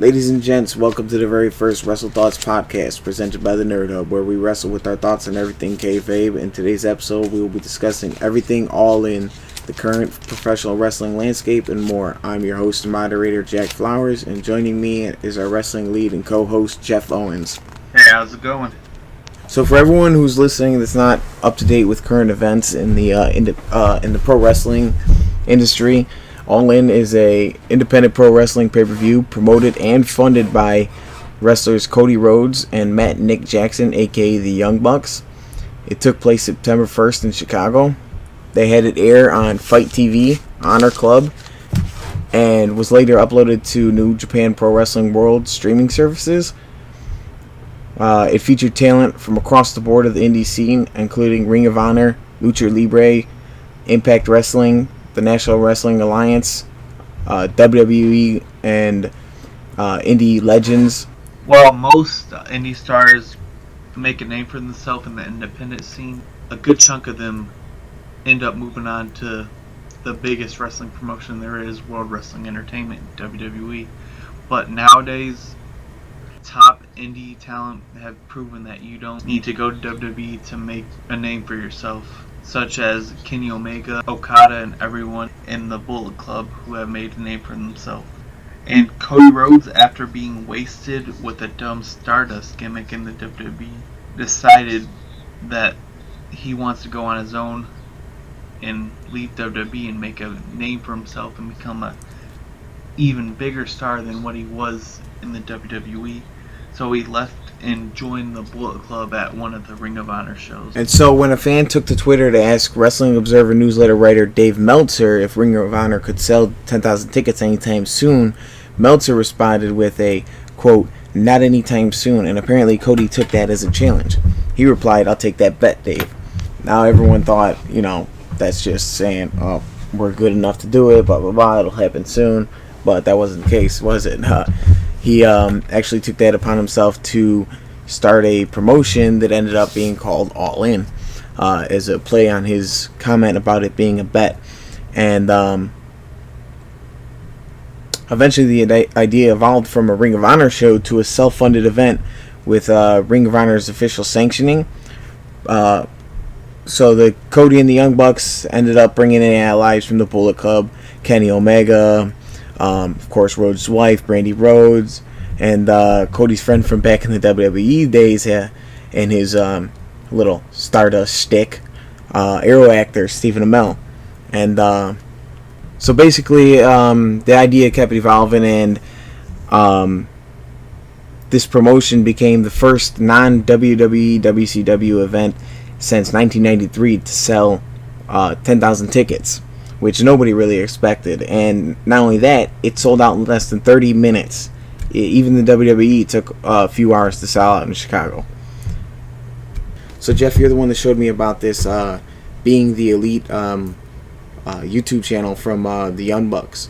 Ladies and gents, welcome to the very first Wrestle Thoughts podcast presented by the Nerd Hub, where we wrestle with our thoughts on everything kayfabe. In today's episode, we will be discussing everything all in the current professional wrestling landscape and more. I'm your host and moderator, Jack Flowers, and joining me is our wrestling lead and co-host, Jeff Owens. Hey, how's it going? So for everyone who's listening that's not up to date with current events in the pro wrestling industry, All In is a independent pro wrestling pay-per-view promoted and funded by wrestlers Cody Rhodes and Matt Nick Jackson, aka the Young Bucks. It took place September 1st in Chicago. They had it air on Fight TV, Honor Club, and was later uploaded to New Japan Pro Wrestling World streaming services. It featured talent from across the board of the indie scene, including Ring of Honor, Lucha Libre, Impact Wrestling, the National Wrestling Alliance, WWE, and indie legends. While most indie stars make a name for themselves in the independent scene, a good chunk of them end up moving on to the biggest wrestling promotion there is, World Wrestling Entertainment, WWE. But nowadays, top indie talent have proven that you don't need to go to WWE to make a name for yourself, such as Kenny Omega, Okada, and everyone in the Bullet Club who have made a name for themselves. And Cody Rhodes, after being wasted with a dumb Stardust gimmick in the WWE, decided that he wants to go on his own and leave WWE and make a name for himself and become a even bigger star than what he was in the WWE. So he left and joined the Bullet Club at one of the Ring of Honor shows. And so when a fan took to Twitter to ask Wrestling Observer newsletter writer Dave Meltzer if Ring of Honor could sell 10,000 tickets anytime soon, Meltzer responded with a, quote, "not anytime soon," and apparently Cody took that as a challenge. He replied, "I'll take that bet, Dave." Now everyone thought, that's just saying, oh, we're good enough to do it, blah, blah, blah, it'll happen soon. But that wasn't the case, was it? He actually took that upon himself to start a promotion that ended up being called All In, as a play on his comment about it being a bet. And eventually the idea evolved from a Ring of Honor show to a self-funded event with Ring of Honor's official sanctioning. So the Cody and the Young Bucks ended up bringing in allies from the Bullet Club, Kenny Omega, of course Rhodes' wife, Brandy Rhodes, and Cody's friend from back in the WWE days, and his little Stardust stick, Arrow actor Stephen Amell. And so basically the idea kept evolving, and this promotion became the first non-WWE WCW event since 1993 to sell 10,000 tickets, which nobody really expected. And not only that, it sold out in less than 30 minutes. Even the WWE took a few hours to sell out in Chicago. So Jeff, you're the one that showed me about this Being the Elite YouTube channel from the Young Bucks.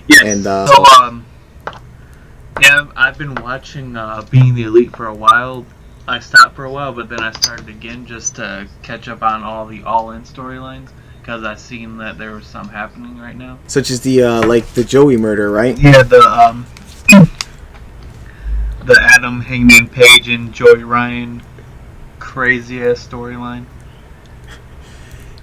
Yes, and, yeah, I've been watching Being the Elite for a while. I stopped for a while, but then I started again just to catch up on all the All-In storylines, because I seen that there was some happening right now. Such as the the Joey murder, right? Yeah, the Adam Hangman Page and Joey Ryan crazy ass storyline.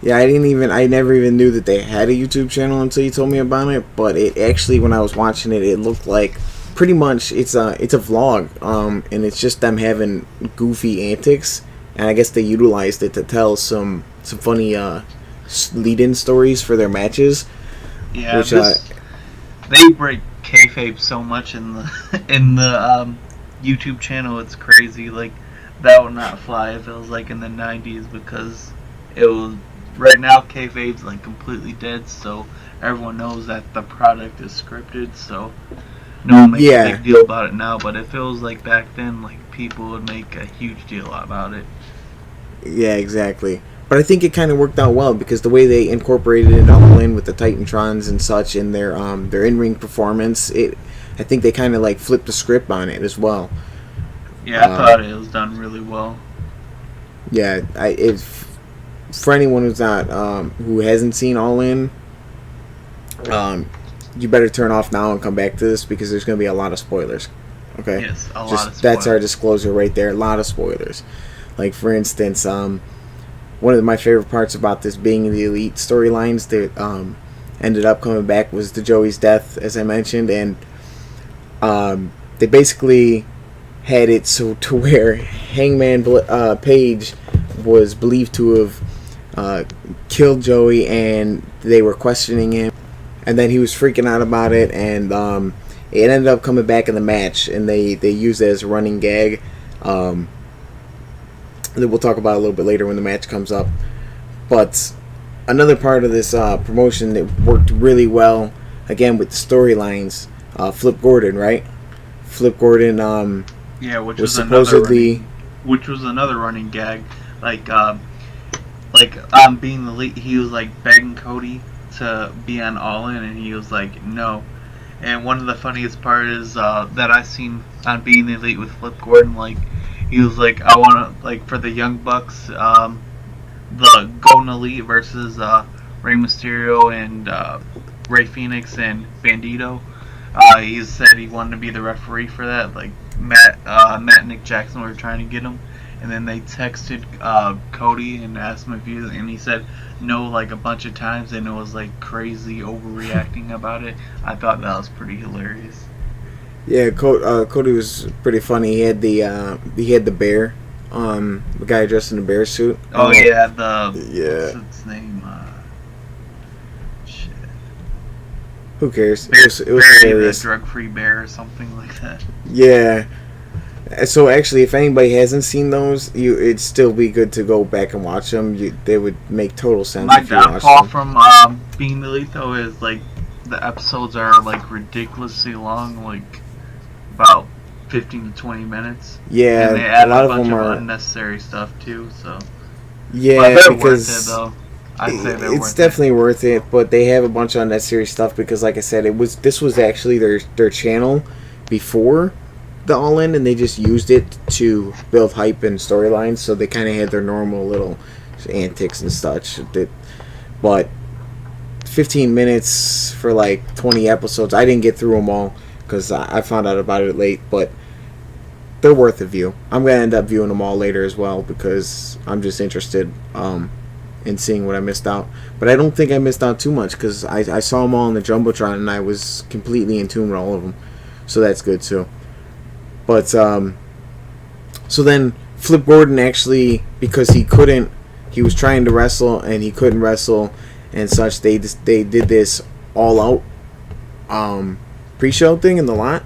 Yeah, I never even knew that they had a YouTube channel until you told me about it. But it actually, when I was watching it, it looked like pretty much it's a vlog, and it's just them having goofy antics, and I guess they utilized it to tell some funny lead-in stories for their matches. Yeah, which, they break kayfabe so much in the YouTube channel. It's crazy. Like, that would not fly if it was like in the 90s, because it was right now kayfabe's like completely dead. So everyone knows that the product is scripted. So no one makes a big deal about it now. But if it was like back then, like, people would make a huge deal about it. Yeah, exactly. But I think it kind of worked out well, because the way they incorporated it all in with the Titantrons and such in their in-ring performance, I think they kind of like flipped the script on it as well. Yeah, I thought it was done really well. Yeah, for anyone who's not who hasn't seen All In, you better turn off now and come back to this because there's going to be a lot of spoilers. Okay? Yes, a lot Just of spoilers. that's our disclosure right there. A lot of spoilers. Like, for instance, one of my favorite parts about this being the Elite storylines that ended up coming back was the Joey's death, as I mentioned, and they basically had it so to where Hangman Page was believed to have killed Joey, and they were questioning him, and then he was freaking out about it, and it ended up coming back in the match, and they used it as a running gag. That we'll talk about a little bit later when the match comes up. But another part of this promotion that worked really well, again with the storylines, Flip Gordon, right? Flip Gordon which was was supposedly another running gag. Like being the lead, he was like begging Cody to be on All In, and he was like no. And one of the funniest part is that I seen on Being the Elite with Flip Gordon, like he was like, I want to, like, for the Young Bucks, the Golden Elite versus Rey Mysterio and Rey Fenix and Bandito. He said he wanted to be the referee for that. Like Matt and Nick Jackson were trying to get him, and then they texted Cody and asked him if he, and he said no like a bunch of times, and it was like crazy overreacting about it. I thought that was pretty hilarious. Yeah, Cody was pretty funny. He had the bear, the guy dressed in a bear suit. Oh yeah, what's its name? Shit. Who cares? Bear, It was hilarious. the drug-free bear or something like that. Yeah. So actually, if anybody hasn't seen those, it'd still be good to go back and watch them. They would make total sense. My if you watched downfall them. from Being the Elite though is like the episodes are like ridiculously long, like about 15 to 20 minutes. Yeah, and they add a lot of bunch them are unnecessary stuff too. So yeah, but they're because worth it though. I'd say they're it's worth definitely worth it. But they have a bunch of unnecessary stuff because, like I said, this was actually their channel before the All In, and they just used it to build hype and storylines. So they kind of had their normal little antics and such. But 15 minutes for like 20 episodes, I didn't get through them all because I found out about it late. But they're worth a view. I'm gonna end up viewing them all later as well because I'm just interested in seeing what I missed out. But I don't think I missed out too much because I saw them all on the Jumbotron and I was completely in tune with all of them. So that's good too. But so then Flip Gordon actually, because he was trying to wrestle and he couldn't wrestle and such, they did this all out pre-show thing in the lot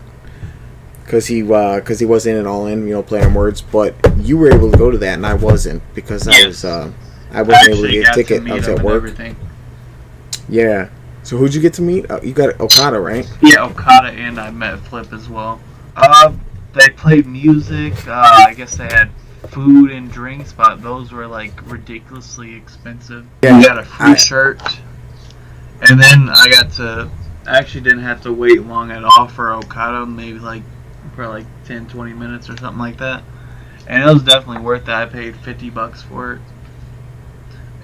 because he wasn't at All In, play on words. But you were able to go to that and I wasn't because I wasn't able to get a ticket. I was at work. Everything. Yeah. So who'd you get to meet? You got Okada, right? Yeah, Okada, and I met Flip as well. They played music. I guess they had food and drinks, but those were like ridiculously expensive. Yeah, I got a free shirt, and then I actually didn't have to wait long at all for Okada, maybe for 10-20 minutes or something like that. And it was definitely worth it. I paid $50 for it.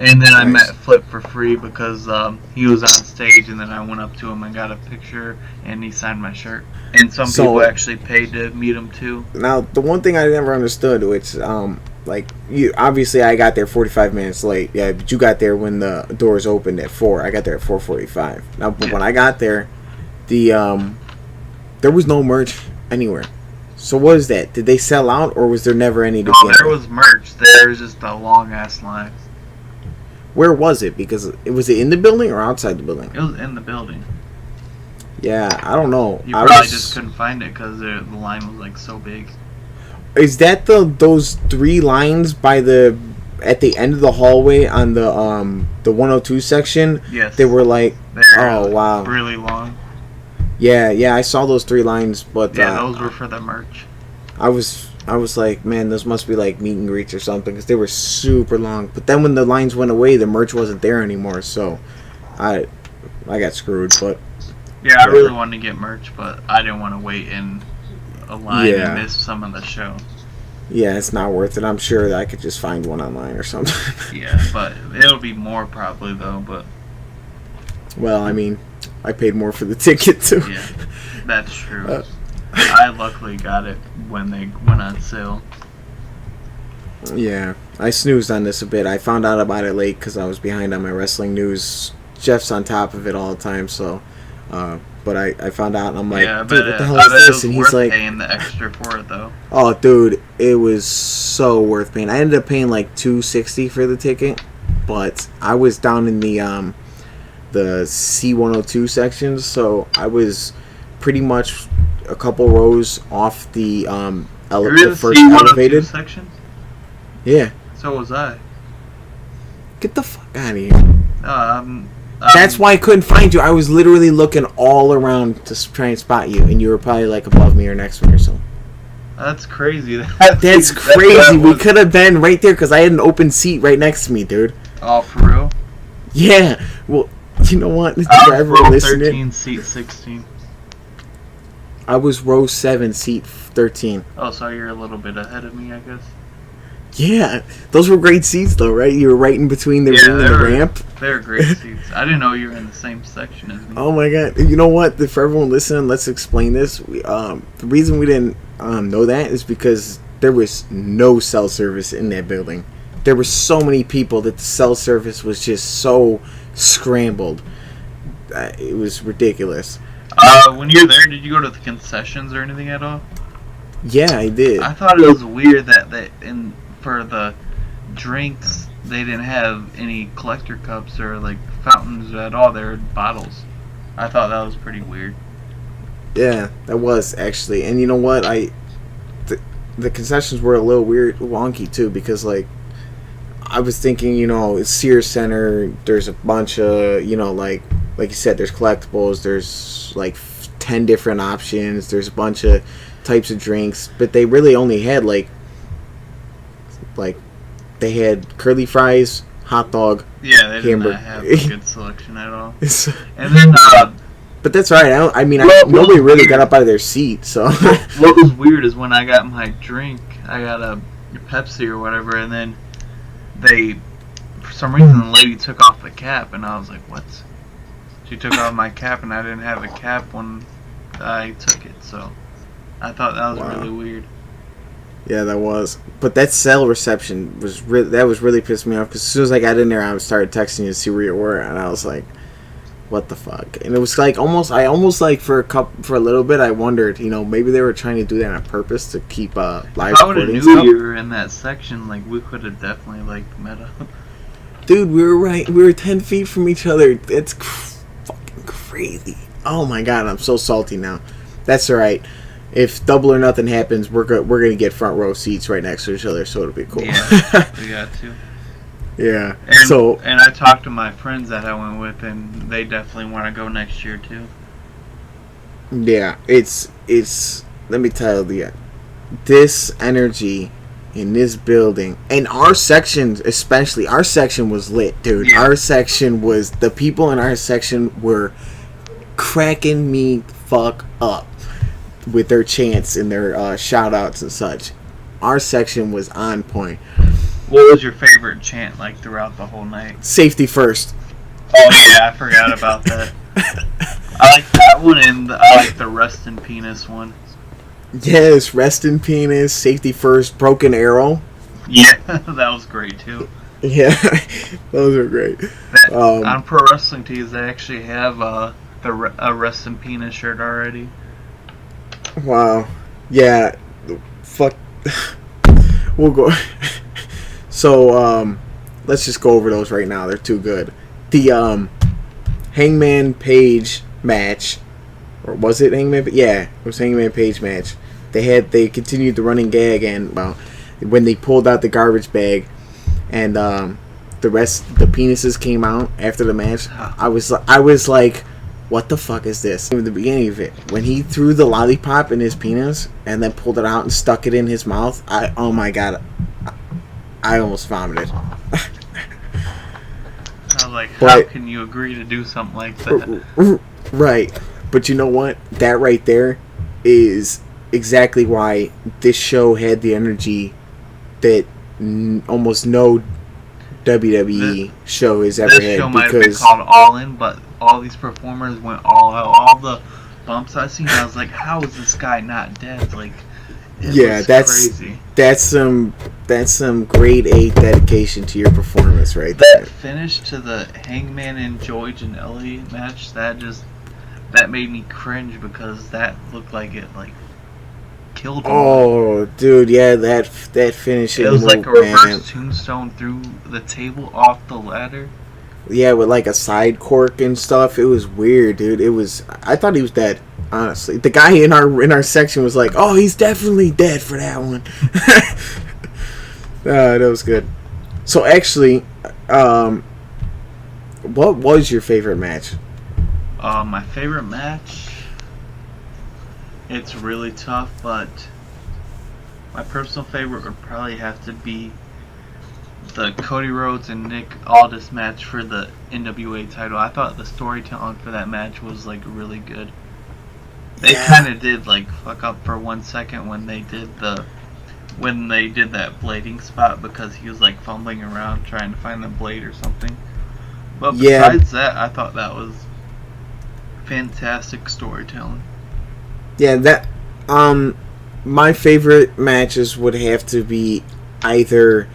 And then I met Flip for free because he was on stage, and then I went up to him and got a picture, and he signed my shirt. And some people actually paid to meet him too. Now, the one thing I never understood, which obviously I got there 45 minutes late. Yeah, but you got there when the doors opened at 4. I got there at 4:45. Now, when I got there, there was no merch anywhere. So what is that? Did they sell out, or was there never any? No, there was merch. There was just a long ass line. Where was it? Because was it in the building or outside the building? It was in the building. Yeah, I don't know. You probably just couldn't find it because the line was so big. Is that those 3 lines at the end of the hallway on the 102 section? Yes. They were wow, really long. Yeah, I saw those 3 lines, but those were for the merch. I was like, man, those must be like meet and greets or something because they were super long. But then when the lines went away, the merch wasn't there anymore, so I got screwed. But yeah, I really wanted to get merch, but I didn't want to wait in a line and miss some of the show. Yeah, it's not worth it. I'm sure that I could just find one online or something. Yeah, but it'll be more probably though. But well, I mean, I paid more for the ticket too. Yeah, that's true. I luckily got it when they went on sale. Yeah, I snoozed on this a bit. I found out about it late because I was behind on my wrestling news. Jeff's on top of it all the time, so. But I found out and I'm like, Yeah, dude, what the hell is this? And he's like, paying the extra for it though. oh, dude, it was so worth paying. I ended up paying like $260 for the ticket, but I was down in the C102 section, so I was pretty much a couple rows off the You're the first C102 elevated section? Yeah. So was I. Get the fuck out of here. Um, That's why I couldn't find you. I was literally looking all around to try and spot you, and you were probably like above me or next to me or something. That's crazy. That's crazy. We could have been right there because I had an open seat right next to me, dude. Oh, for real? Yeah. Well, you know what? I was row 13, seat 16. I was row 7, seat 13. Oh, so you're a little bit ahead of me, I guess. Yeah. Those were great seats, though, right? You were right in between the ring and the ramp. They were great seats. I didn't know you were in the same section as me. Oh, my God. You know what? For everyone listening, let's explain this. The reason we didn't know that is because there was no cell service in that building. There were so many people that the cell service was just so scrambled. It was ridiculous. When you were there, did you go to the concessions or anything at all? Yeah, I did. I thought it was weird that for the drinks they didn't have any collector cups or like fountains at all. They were bottles. I thought that was pretty weird. Yeah, that was actually. And you know what? The concessions were a little weird, wonky too, because like I was thinking, it's Sears Center. There's a bunch of, like you said, there's collectibles. There's like 10 different options. There's a bunch of types of drinks, but they really only had like they had curly fries, hot dog. Yeah, they did hamburger. not have a good selection at all. And then, but that's right. Nobody really got up out of their seat. So what was weird is when I got my drink, I got a Pepsi or whatever, and then for some reason, the lady took off the cap, and I was like, "What?" She took off my cap, and I didn't have a cap when I took it, so I thought that was really weird. Yeah, that was. But that cell reception was really pissed me off because as soon as I got in there, I started texting you to see where you were, and I was like, "What the fuck?" And it was like I almost like for a little bit, I wondered, maybe they were trying to do that on purpose to keep live recordings. I would have knew you were in that section. Like we could have definitely met up. Dude, we were right. We were 10 feet from each other. It's fucking crazy. Oh my god, I'm so salty now. That's alright. If Double or Nothing happens, we're gonna get front row seats right next to each other, so it'll be cool. Yeah, we got to. Yeah. And I talked to my friends that I went with, and they definitely want to go next year too. Yeah, it's. Let me tell you, this energy in this building, and our section especially, our section was lit, dude. Yeah. The people in our section were cracking me fuck up with their chants and their shout outs and such. Our section was on point. What was your favorite chant like throughout the whole night? Safety first. Oh yeah, I forgot about that. I like that one, and I like the rest in penis one. Yes, rest in penis, safety first, broken arrow. Yeah, that was great too. Yeah, those are great. On Pro Wrestling Tees, they actually have a rest in penis shirt already. Wow. Yeah. Fuck. We'll go. So, let's just go over those right now. They're too good. The Hangman Page match, or was it Hangman? Yeah, it was Hangman Page match. They continued the running gag, and when they pulled out the garbage bag, and the penises came out after the match. I was like, what the fuck is this? In the beginning of it, when he threw the lollipop in his penis and then pulled it out and stuck it in his mouth, oh my god, I almost vomited. I was like, how can you agree to do something like that? Right. But you know what? That right there is exactly why this show had the energy that almost no WWE show has ever had. This show might have been called All In, but all these performers went all out. All the bumps I seen, I was like, how is this guy not dead? Like, it Yeah, was crazy. that's some grade A dedication to your performance right there. That finish to the Hangman and George and Elliott match, that made me cringe because that looked like it killed him. Oh, dude, yeah, that finishing it was move, like a reverse man. tombstone through the table off the ladder. Yeah, with like a side cork and stuff. It was weird, dude. I thought he was dead. Honestly, the guy in our section was like, "Oh, he's definitely dead for that one." That was good. So actually, what was your favorite match? My favorite match. It's really tough, but my personal favorite would probably have to be the Cody Rhodes and Nick Aldis match for the NWA title. I thought the storytelling for that match was really good. They kind of did fuck up for 1 second when they did that blading spot because he was fumbling around trying to find the blade or something. But besides that, I thought that was fantastic storytelling. Yeah, that my favorite matches would have to be either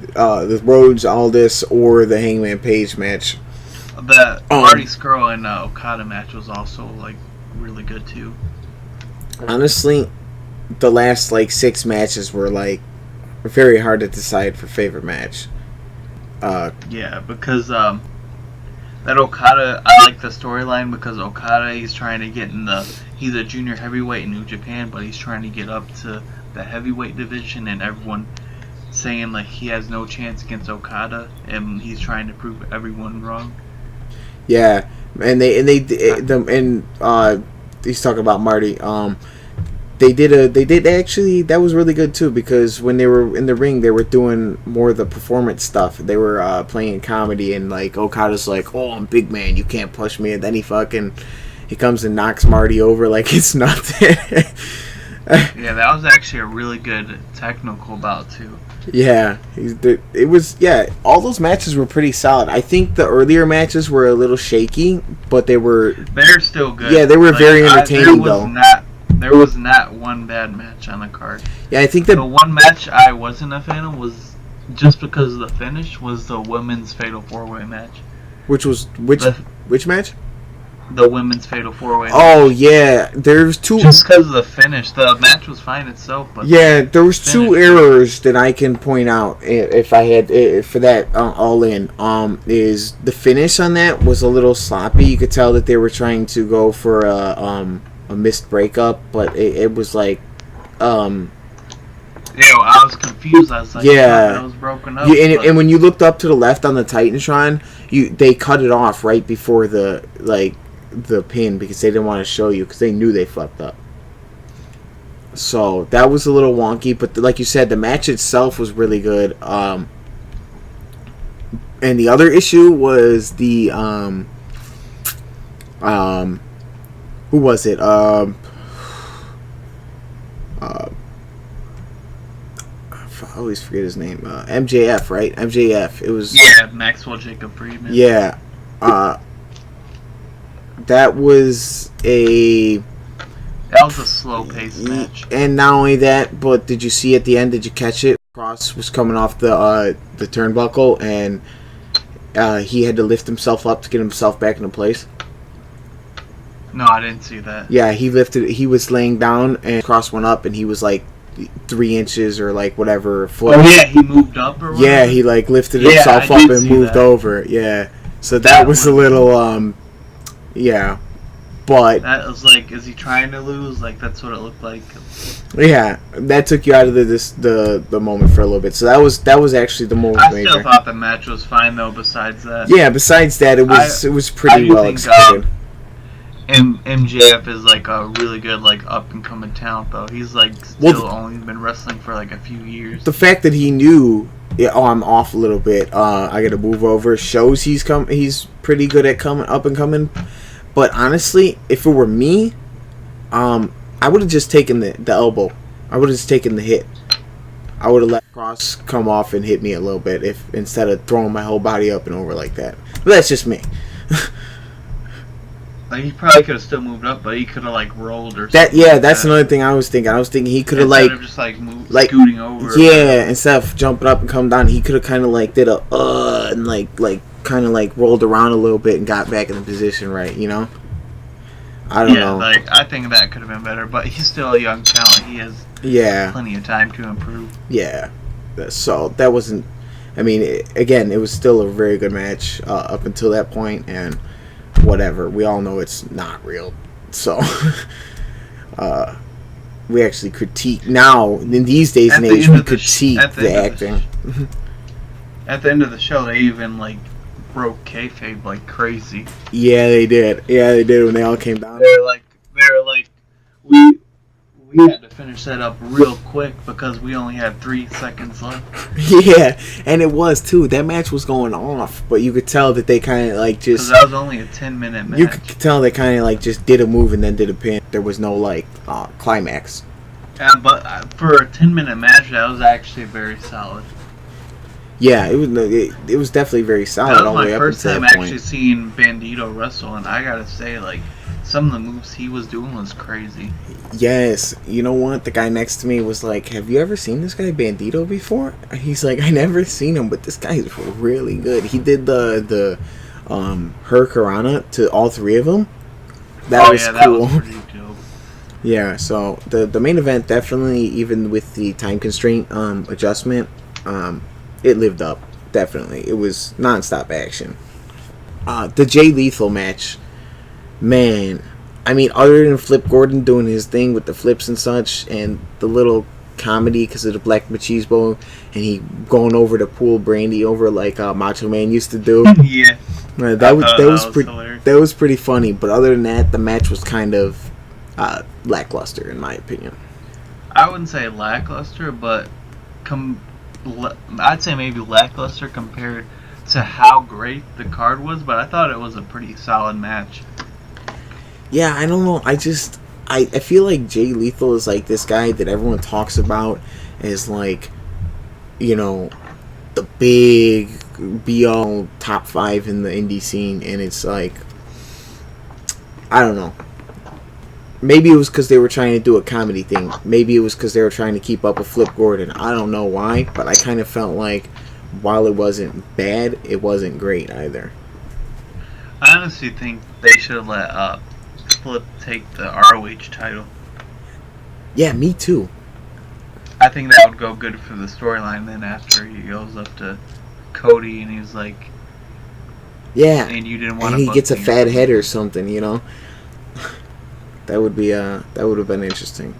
the Rhodes Aldis or the Hangman Page match. The Marty Scurll and Okada match was also really good too. Honestly, the last 6 matches were very hard to decide for favorite match. Yeah, because that Okada, I like the storyline because Okada, he's trying to get he's a junior heavyweight in New Japan, but he's trying to get up to the heavyweight division, and everyone saying he has no chance against Okada, and he's trying to prove everyone wrong. Yeah, he's talking about Marty. They did actually, that was really good too, because when they were in the ring, they were doing more of the performance stuff. They were playing comedy, and Okada's like, "Oh, I'm big man, you can't push me," and then he comes and knocks Marty over like it's nothing. Yeah, that was actually a really good technical bout too. Yeah, it was. Yeah, all those matches were pretty solid. I think the earlier matches were a little shaky, but they're still good. Yeah, they were very entertaining though. There was not one bad match on the card. Yeah, I think that the one match I wasn't a fan of was just because of the finish was the women's Fatal 4-Way match. Which match? The women's Fatal 4-Way match. Oh yeah, there's two. Just because of the finish, the match was fine itself, but yeah, there was 2 errors that I can point out if I had for that all in. Is the finish on that was a little sloppy. You could tell that they were trying to go for a missed breakup, but it was I was confused. I was like, yeah, it was broken up. And when you looked up to the left on the Titantron, they cut it off right before the pin because they didn't want to show you because they knew they fucked up. So that was a little wonky, but like you said, the match itself was really good. And the other issue was the who was it? I always forget his name. MJF, right? MJF. It was Maxwell Jacob Friedman. Yeah. That was a slow-paced match. And not only that, but did you see at the end? Did you catch it? Cross was coming off the turnbuckle, and he had to lift himself up to get himself back into place. No, I didn't see that. Yeah, he was laying down, and Cross went up, and he was 3 inches or whatever foot. Oh yeah, he moved up or whatever? Yeah, he lifted himself up and moved over. Yeah, so that was a little yeah, but that was is he trying to lose? That's what it looked like. Yeah, that took you out of the moment for a little bit. So that was actually the most major. I still thought the match was fine though. Besides that. Yeah, besides that, it was pretty well executed. MJF is a really good up and coming talent though. He's still only been wrestling for a few years. The fact that he knew, I'm off a little bit. I got to move over. Shows he's pretty good at coming up and coming. But honestly, if it were me, I would have just taken the elbow. I would have just taken the hit. I would have let Cross come off and hit me a little bit instead of throwing my whole body up and over like that. But that's just me. Like, he probably could have still moved up, but he could have, like, rolled or That something. yeah, like that's that. another thing I was thinking. I was thinking he could have Instead like of just, like scooting over. yeah, instead of jumping up and coming down, he could have kind of like did a and like kind of like rolled around a little bit and got back in the position right. You know. I don't know. Like, I think that could have been better, but he's still a young talent. He has plenty of time to improve. Yeah. So that wasn't. I mean, again, it was still a very good match up until that point, and whatever. We all know it's not real. So, we actually critique now in these days and age. We critique the acting. At the end of the show, they even like broke kayfabe like crazy. Yeah, they did. Yeah, they did when they all came down. They were like, we had to finish that up real quick because we only had 3 seconds left. Yeah, and it was too. That match was going off, but you could tell that they kind of like just. Because that was only a 10-minute match. You could tell they kind of like just did a move and then did a pin. There was no like climax. Yeah, but for a 10-minute match, that was actually very solid. Yeah, it was definitely very solid. That was my first time actually seeing Bandito wrestle, and I gotta say, like, some of the moves he was doing was crazy. Yes, you know what? The guy next to me was like, "Have you ever seen this guy Bandito before?" He's like, "I never seen him, but this guy is really good." He did the Hurricanrana to all 3 of them. That was cool. That was pretty dope. Yeah, so the main event definitely, even with the time constraint adjustment, it lived up. Definitely, it was nonstop action. The Jay Lethal match, man. I mean, other than Flip Gordon doing his thing with the flips and such, and the little comedy because of the Black Machismo, and he going over to pull Brandy over like Macho Man used to do. Yeah, that was pretty funny. But other than that, the match was kind of lackluster in my opinion. I wouldn't say lackluster, but I'd say maybe lackluster compared to how great the card was. But I thought it was a pretty solid match. Yeah, I don't know. I feel like Jay Lethal is like this guy that everyone talks about as like, you know, the big be-all top 5 in the indie scene, and it's like, I don't know. Maybe it was because they were trying to do a comedy thing. Maybe it was because they were trying to keep up with Flip Gordon. I don't know why, but I kind of felt like while it wasn't bad, it wasn't great either. I honestly think they should have let Flip take the ROH title. Yeah, me too. I think that would go good for the storyline. Then after he goes up to Cody and he's like, yeah, and you didn't want. And he gets a fat head or something, you know. That would have been interesting,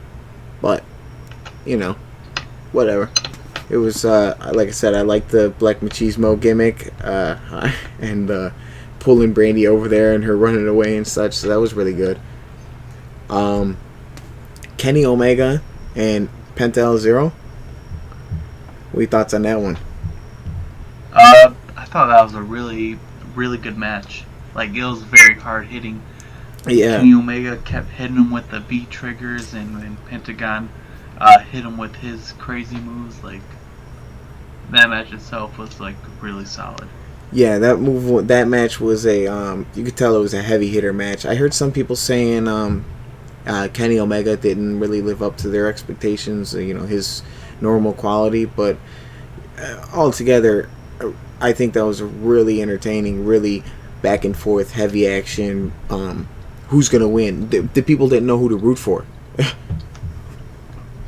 but you know, whatever. It was like I said, I liked the Black Machismo gimmick and pulling Brandy over there and her running away and such. So that was really good. Kenny Omega and Penta El Zero. What are your thoughts on that one? I thought that was a really, really good match. Like, it was very hard hitting. Yeah. Kenny Omega kept hitting him with the B triggers, and Pentagon hit him with his crazy moves. Like, that match itself was like really solid. Yeah, that match was you could tell it was a heavy hitter match. I heard some people saying Kenny Omega didn't really live up to their expectations, you know, his normal quality, but altogether, I think that was a really entertaining, really back and forth, heavy action. Who's gonna win? The people didn't know who to root for.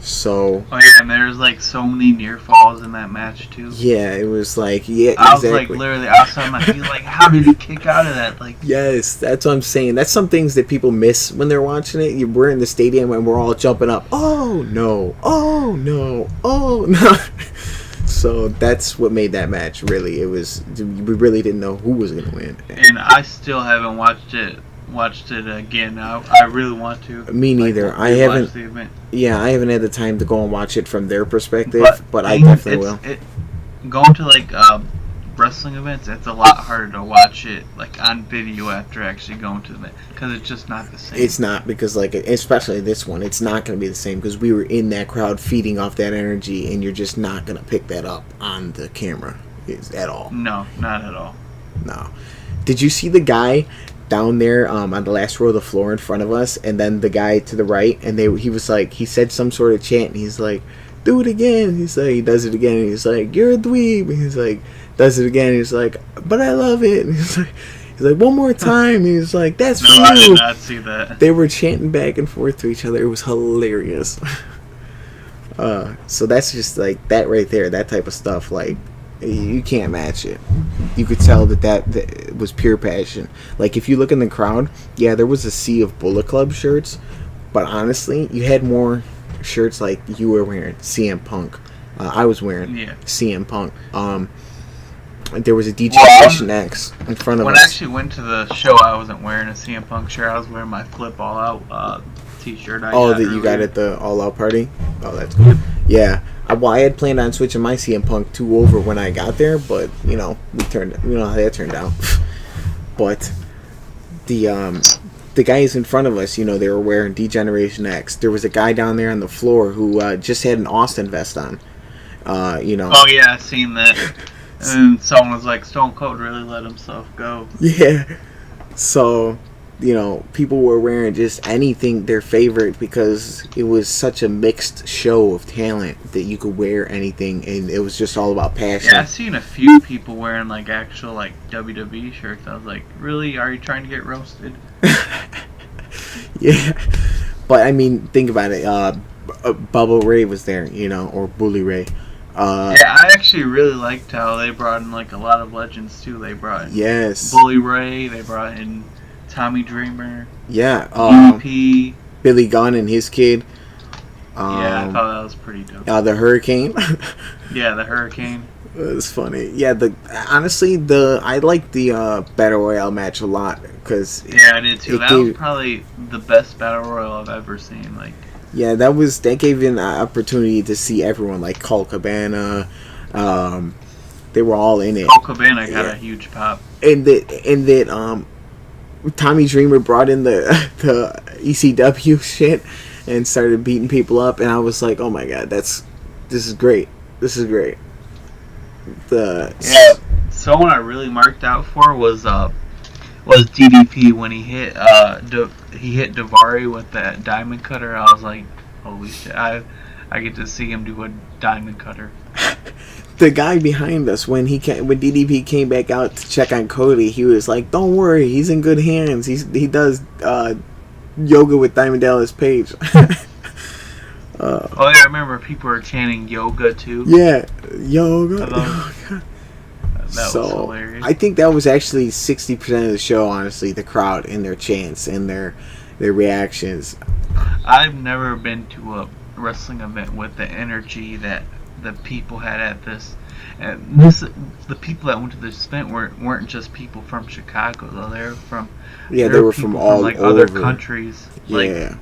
So. Oh yeah, and there's like so many near falls in that match too. Yeah, it was like I was like literally outside my feet, like, how did he kick out of that? Like. Yes, that's what I'm saying. That's some things that people miss when they're watching it. We're in the stadium and we're all jumping up. Oh no! Oh no! Oh no! So that's what made that match. Really, it was. We really didn't know who was gonna win. And I still haven't watched it again. I really want to. Me neither. Like, I haven't. Yeah, I haven't had the time to go and watch it from their perspective, but I definitely will. Going to like wrestling events, it's a lot harder to watch it like on video after actually going to them because it's just not the same. It's not, because like especially this one, it's not going to be the same because we were in that crowd feeding off that energy, and you're just not going to pick that up on the camera at all. No, not at all. No. Did you see the guy down there on the last row of the floor in front of us, and then the guy to the right, and he was like, he said some sort of chant, and he's like, do it again. He's like, he does it again, and he's like, you're a dweeb. And he's like, does it again, and he's like, but I love it. And he's like, one more time. And he's like, that's for you. I did not see that. They were chanting back and forth to each other. It was hilarious. So that's just like that right there, that type of stuff. Like, you can't match it. You could tell that was pure passion. Like, if you look in the crowd, yeah, there was a sea of Bullet Club shirts, but honestly, you had more shirts like you were wearing CM Punk. I was wearing CM Punk. There was a D-Generation X in front of us. When I actually went to the show, I wasn't wearing a CM Punk shirt. I was wearing my Flip All Out t-shirt. You got at the All Out party? Oh, that's cool. Yeah. I had planned on switching my CM Punk 2 over when I got there, but, you know how that turned out. But the guys in front of us, you know, they were wearing D-Generation X. There was a guy down there on the floor who just had an Austin vest on. You know. Oh, yeah, I seen that. And someone was like, Stone Cold really let himself go. Yeah. So, you know, people were wearing just anything, their favorite, because it was such a mixed show of talent that you could wear anything, and it was just all about passion. Yeah, I've seen a few people wearing, like, actual, like, WWE shirts. I was like, really? Are you trying to get roasted? Yeah. But, I mean, think about it. Bubba Ray was there, you know, or Bully Ray. Yeah, I actually really liked how they brought in, like, a lot of legends, too. They brought in Bully Ray, they brought in Tommy Dreamer. Yeah. DDP. Billy Gunn and his kid. Yeah, I thought that was pretty dope. The Hurricane. Yeah, the Hurricane. It was funny. Yeah, I liked the Battle Royale match a lot. Yeah, I did, too. That was probably the best Battle Royale I've ever seen. Like, yeah, that gave you an opportunity to see everyone, like Colt Cabana. They were all in it. Colt Cabana got a huge pop. And that Tommy Dreamer brought in the ECW shit and started beating people up, and I was like, oh my god, this is great. This is great. Someone I really marked out for was DDP when he hit Daivari with that diamond cutter. I was like, holy shit! I get to see him do a diamond cutter. The guy behind us, when DDP came back out to check on Cody, he was like, "Don't worry, he's in good hands. He does yoga with Diamond Dallas Page." Oh yeah, I remember people were chanting yoga too. Yeah, yoga. That was hilarious. I think that was actually 60% of the show, honestly, the crowd and their chants and their reactions. I've never been to a wrestling event with the energy that the people had at this. And the people that went to this event weren't just people from Chicago, though. They were from all like other countries. Yeah. Like,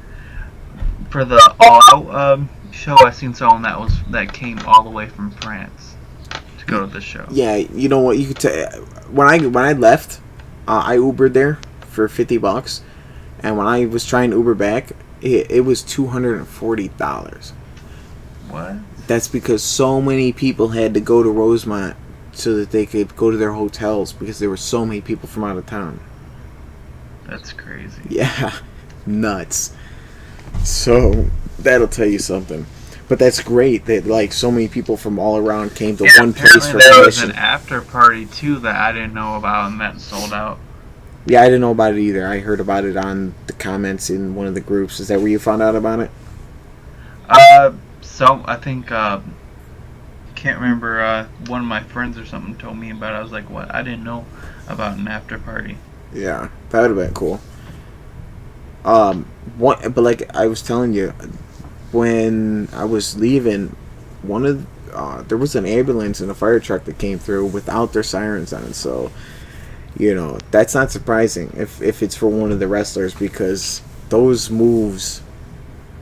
for the All Out show, I seen someone that came all the way from France to go to the show. Yeah, you know what? You could tell when I left, I Ubered there for $50, and when I was trying to Uber back, it was $240. What? That's because so many people had to go to Rosemont so that they could go to their hotels because there were so many people from out of town. That's crazy. Yeah, nuts. So that'll tell you something. But that's great that like so many people from all around came to one place for there permission. Was an after party too that I didn't know about and that sold out. Yeah, I didn't know about it either. I heard about it on the comments in one of the groups. Is that where you found out about it? So I think can't remember. One of my friends or something told me about it. I was like, "What? I didn't know about an after party." Yeah, that would have been cool. But like I was telling you, when I was leaving, there was an ambulance and a fire truck that came through without their sirens on. So, you know, that's not surprising if it's for one of the wrestlers because those moves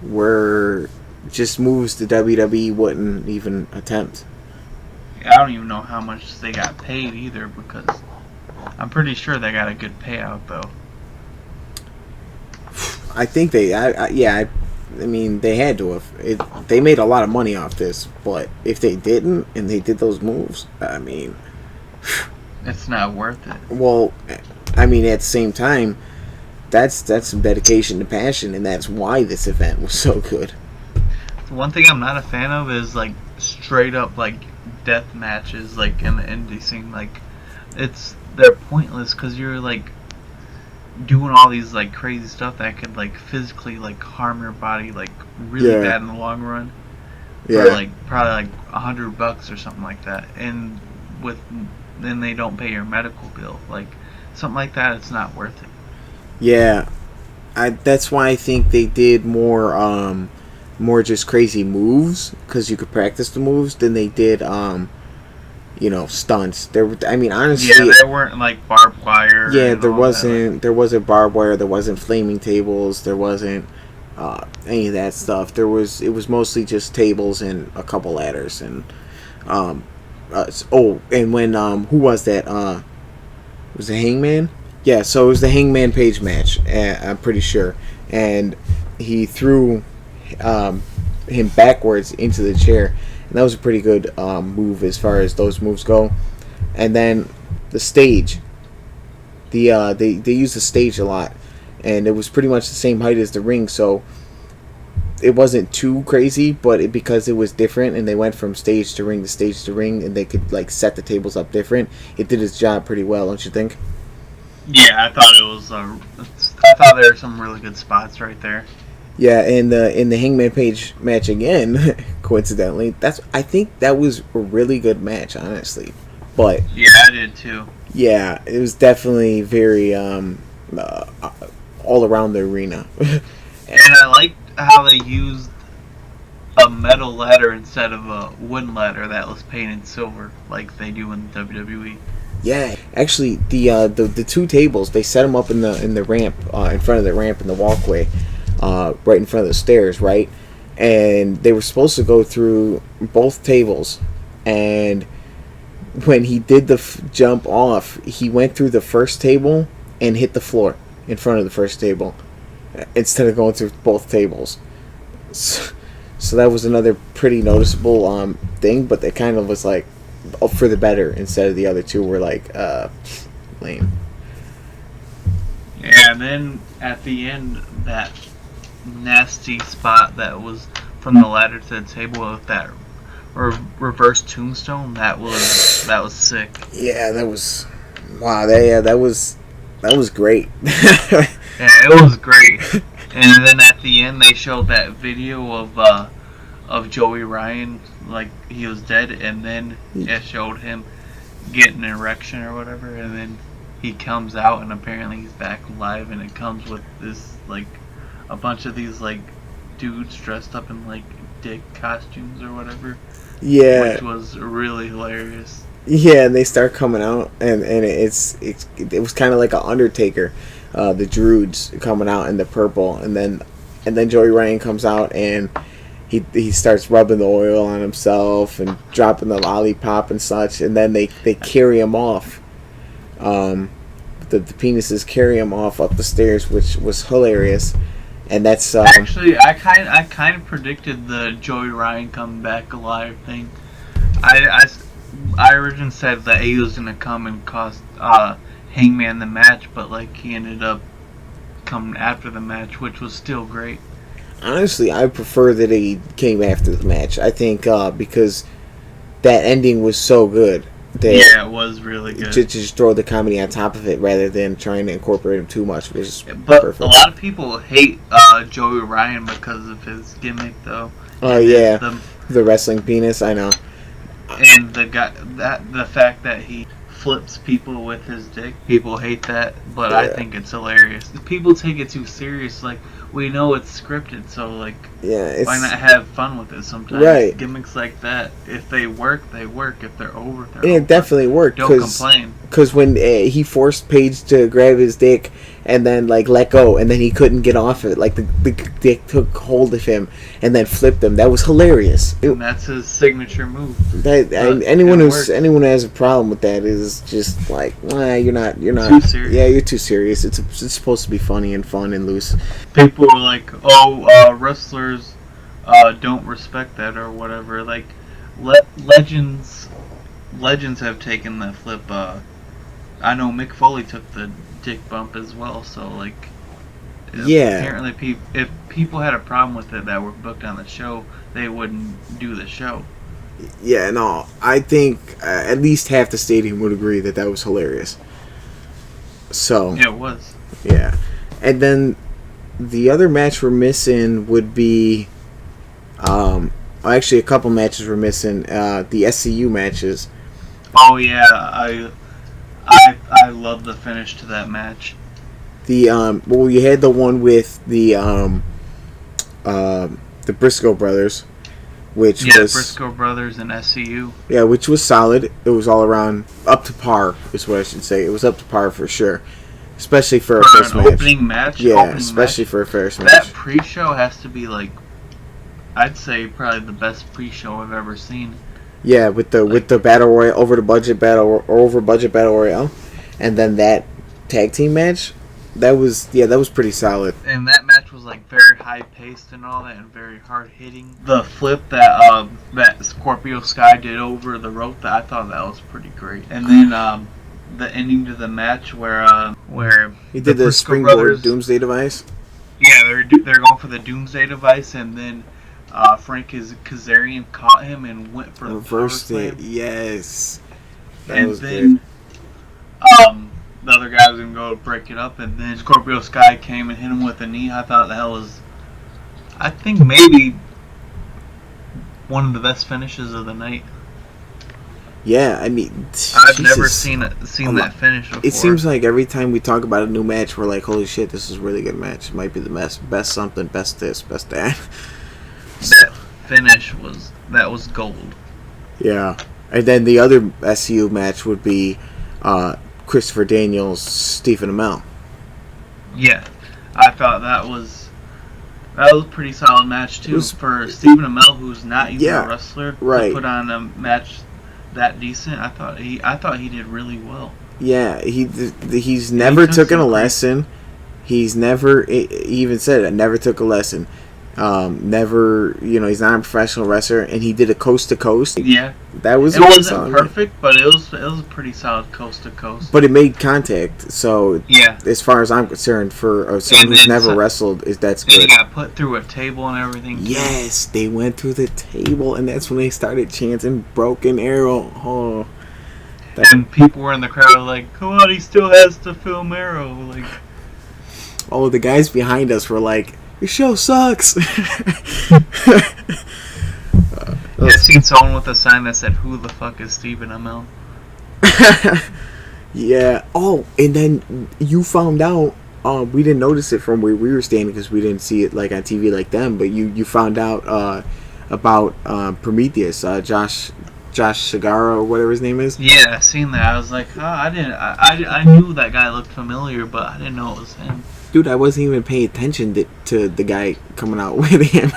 were just moves the WWE wouldn't even attempt. I don't even know how much they got paid either because I'm pretty sure they got a good payout though. I think I mean, they had to have. They made a lot of money off this, but if they didn't and they did those moves, I mean, it's not worth it. Well, I mean, at the same time, that's some dedication to passion, and that's why this event was so good. One thing I'm not a fan of is like straight up like death matches like in the indie scene. Like they're pointless because you're like doing all these like crazy stuff that could like physically like harm your body like really bad in the long run. For like probably like $100 or something like that, and then they don't pay your medical bill. Like something like that, it's not worth it. Yeah, that's why I think they did more just crazy moves because you could practice the moves than they did stunts. I mean, honestly, yeah, there weren't like barbed wire. Yeah, there wasn't barbed wire. There wasn't flaming tables. There wasn't any of that stuff. It was mostly just tables and a couple ladders and and when who was that? Was it Hangman? Yeah, so it was the Hangman Page match. I'm pretty sure, and he threw him backwards into the chair, and that was a pretty good move as far as those moves go. And then the stage, they used the stage a lot, and it was pretty much the same height as the ring, so it wasn't too crazy, but because it was different and they went from stage to ring to stage to ring and they could like set the tables up different, it did its job pretty well, don't you think? Yeah, I thought it was. I thought there were some really good spots right there. Yeah, and in the Hangman Page match again, coincidentally, I think that was a really good match, honestly. But yeah, I did too. Yeah, it was definitely very all around the arena. And I liked how they used a metal ladder instead of a wooden ladder that was painted silver, like they do in WWE. Yeah, actually, the two tables, they set them up in the ramp, in front of the ramp in the walkway, right in front of the stairs, right? And they were supposed to go through both tables, and when he did the jump off, he went through the first table and hit the floor in front of the first table instead of going through both tables. So that was another pretty noticeable thing, but it kind of was like for the better instead of the other two were like lame. Yeah, and then at the end, that nasty spot that was from the ladder to the table with that reverse tombstone, that was sick. Yeah, that was wow. That was great. Yeah, it was great. And then at the end, they showed that video of Joey Ryan, like he was dead, and then it showed him getting an erection or whatever, and then he comes out, and apparently he's back alive, and it comes with this like a bunch of these like dudes dressed up in like dick costumes or whatever. Yeah, which was really hilarious. Yeah, and they start coming out, and it was kind of like an Undertaker, the Druids coming out in the purple, and then Joey Ryan comes out and he starts rubbing the oil on himself and dropping the lollipop and such, and then they carry him off. The penises carry him off up the stairs, which was hilarious, and that's actually I kind of predicted the Joey Ryan come back alive thing. I originally said that he was gonna come and cost Hangman the match, but like he ended up coming after the match, which was still great. Honestly, I prefer that he came after the match. I think because that ending was so good. Yeah, it was really good. To just throw the comedy on top of it rather than trying to incorporate him too much. But perfect. A lot of people hate Joey Ryan because of his gimmick, though. Oh yeah, the wrestling penis. I know. And the fact that he flips people with his dick, people hate that, but I think it's hilarious. People take it too serious. Like, we know it's scripted, so like, why not have fun with it sometimes? Right. Gimmicks like that, if they work, they work. If they're over, they're over. It definitely worked. Don't complain. Because when he forced Paige to grab his dick and then like let go, and then he couldn't get off it, like the dick took hold of him and then flipped him. That was hilarious. And that's his signature move. Anyone who has a problem with that is just like, you're not too serious. Yeah, you're too serious. It's supposed to be funny and fun and loose. People are like, wrestlers don't respect that or whatever. Like legends have taken that flip. I know Mick Foley took the dick bump as well. So like, Yeah. apparently, if people had a problem with it that were booked on the show, they wouldn't do the show. Yeah, no, I think at least half the stadium would agree that that was hilarious. So, Yeah, it was. yeah. And then the other match we're missing would be, actually a couple matches we're missing. The SCU matches. Oh yeah, I love the finish to that match. Well, you had the one with the Briscoe brothers, which was Briscoe brothers and SCU. Yeah, which was solid. It was all around up to par, is what I should say. It was up to par for sure, especially for a first match. Opening match. Yeah, opening especially match. for a first match. That pre-show has to be like, I'd say probably the best pre-show I've ever seen. Yeah, with the battle royale over budget battle royale, and then that tag team match, that was pretty solid. And that match was like very high paced and all that, and very hard hitting. The flip that Scorpio Sky did over the rope, I thought that was pretty great. And then the ending to the match where He did the springboard Doomsday device. Yeah, they're going for the Doomsday device, and then Frank Kazarian caught him and went for the reversed it. Yes, that was then good. The other guy was gonna go break it up, and then Scorpio Sky came and hit him with a knee. I thought that was, I think maybe one of the best finishes of the night. Yeah, I mean, I've never seen that finish before. It seems like every time we talk about a new match, we're like, "Holy shit, this is a really good match. It might be the best something, best this, best that." That finish was gold. Yeah, and then the other SCU match would be Christopher Daniels, Stephen Amell. Yeah, I thought that was a pretty solid match too for Stephen Amell, who's not even a wrestler, right, to put on a match that decent. I thought he did really well. Yeah, he's never taken a lesson. He even said it. Never took a lesson. Never, he's not a professional wrestler, and he did a coast to coast. Yeah, that was it wasn't perfect, but it was a pretty solid coast to coast. But it made contact, so yeah. As far as I'm concerned, for someone who's never wrestled, that's good. He got put through a table and everything. Yes, they went through the table, and that's when they started chanting "Broken Arrow." Oh, and people were in the crowd like, "Come on, he still has to film Arrow." Like, oh, the guys behind us were like, "Your show sucks." I seen someone with a sign that said, "Who the fuck is Stephen Amell?" Yeah. Oh, and then you found out. We didn't notice it from where we were standing because we didn't see it like on TV like them. But you found out about Prometheus, Josh Shigara or whatever his name is. Yeah, I seen that. I was like, oh, I knew that guy looked familiar, but I didn't know it was him. Dude, I wasn't even paying attention to the guy coming out with him.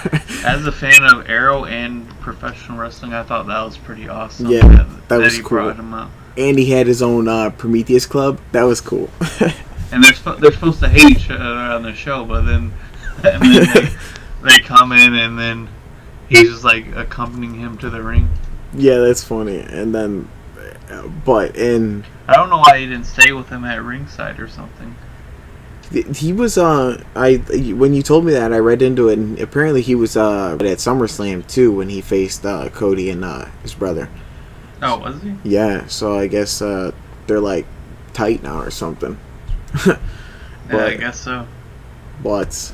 As a fan of Arrow and professional wrestling, I thought that was pretty awesome. Yeah, that was he cool. Brought him out. And he had his own Prometheus club. That was cool. And they're supposed to hate each other on the show, but then they come in, and then he's just like accompanying him to the ring. Yeah, that's funny. And then, I don't know why he didn't stay with him at ringside or something. He was when you told me that, I read into it, and apparently he was at SummerSlam too when he faced Cody and his brother. Oh, was he? Yeah, so I guess they're like tight now or something. Yeah, I guess so. But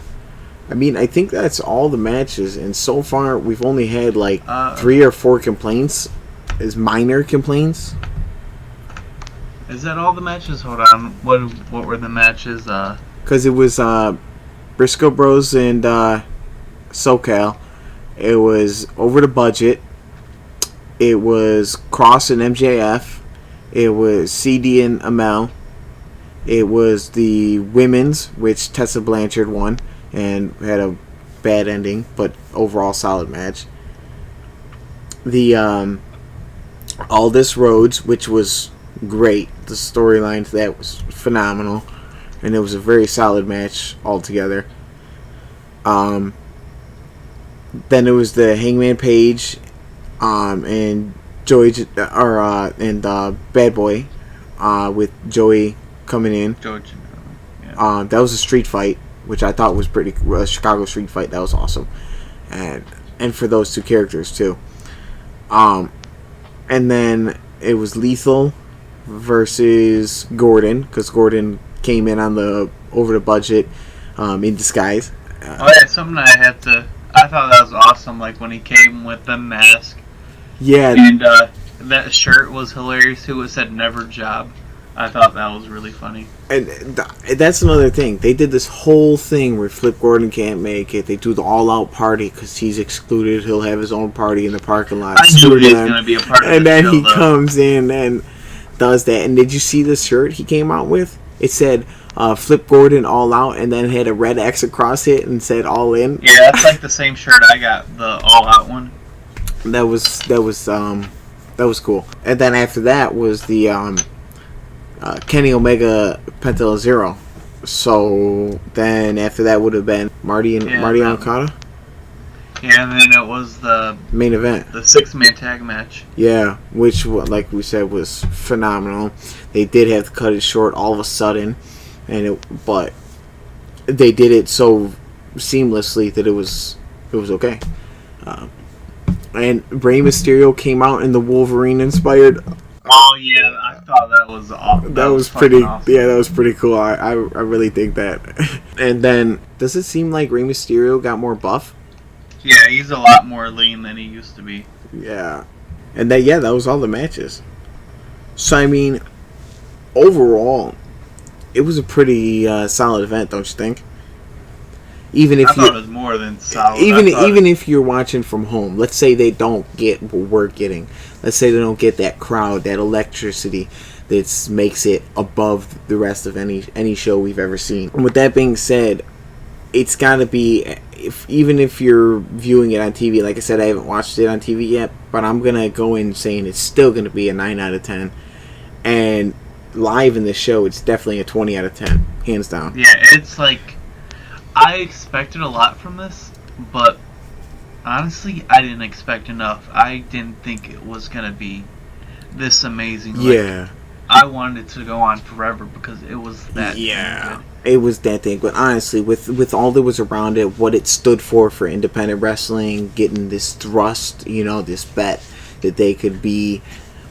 I mean, I think that's all the matches, and so far we've only had like 3 or 4 complaints, as minor complaints. Is that all the matches? Hold on. What were the matches? Because it was Briscoe Bros and SoCal. It was over the budget. It was Cross and MJF. It was CD and Amel. It was the women's, which Tessa Blanchard won and had a bad ending, but overall solid match. The Aldis Rhodes, which was great. The storyline to that was phenomenal, and it was a very solid match altogether. Then it was the Hangman Page and Joey and Bad Boy with Joey coming in. George. Yeah. That was a street fight, which I thought was pretty. A Chicago street fight, that was awesome, and for those two characters too. And then it was Lethal versus Gordon, because Gordon came in on the over the budget, in disguise. Oh yeah, something I thought that was awesome. Like when he came with the mask. Yeah. And that shirt was hilarious too. It said "Never Job." I thought that was really funny. And that's another thing. They did this whole thing where Flip Gordon can't make it. They do the all-out party because he's excluded. He'll have his own party in the parking lot. I knew he was going to be a part of it. And then he comes in and does that. And did you see the shirt he came out with? It said Flip Gordon All Out, and then had a red X across it and said All In. Yeah, that's like the same shirt I got, the All Out one. That was cool. And then after that was the Kenny Omega Penta Zero. So then after that would have been Marty Okada. Yeah, and then it was the main event, the 6-man tag match. Yeah, which, like we said, was phenomenal. They did have to cut it short all of a sudden, but they did it so seamlessly that it was okay. And Rey Mysterio came out in the Wolverine inspired. Oh yeah, I thought that was awesome. That was pretty awesome. Yeah, that was pretty cool. I really think that. And then, does it seem like Rey Mysterio got more buff? Yeah, he's a lot more lean than he used to be. Yeah. And that was all the matches. So I mean, overall, it was a pretty solid event, don't you think? Even if I thought it was more than solid. Even if you're watching from home, let's say they don't get what we're getting. Let's say they don't get that crowd, that electricity that makes it above the rest of any show we've ever seen. And with that being said, it's got to be, even if you're viewing it on TV, like I said, I haven't watched it on TV yet, but I'm going to go in saying it's still going to be a 9 out of 10. And live in the show, it's definitely a 20 out of 10, hands down. Yeah, it's like, I expected a lot from this, but honestly, I didn't expect enough. I didn't think it was going to be this amazing. Yeah. I wanted it to go on forever because it was that good. It was that thing, but honestly, with all that was around it, what it stood for independent wrestling, getting this thrust, this bet that they could be,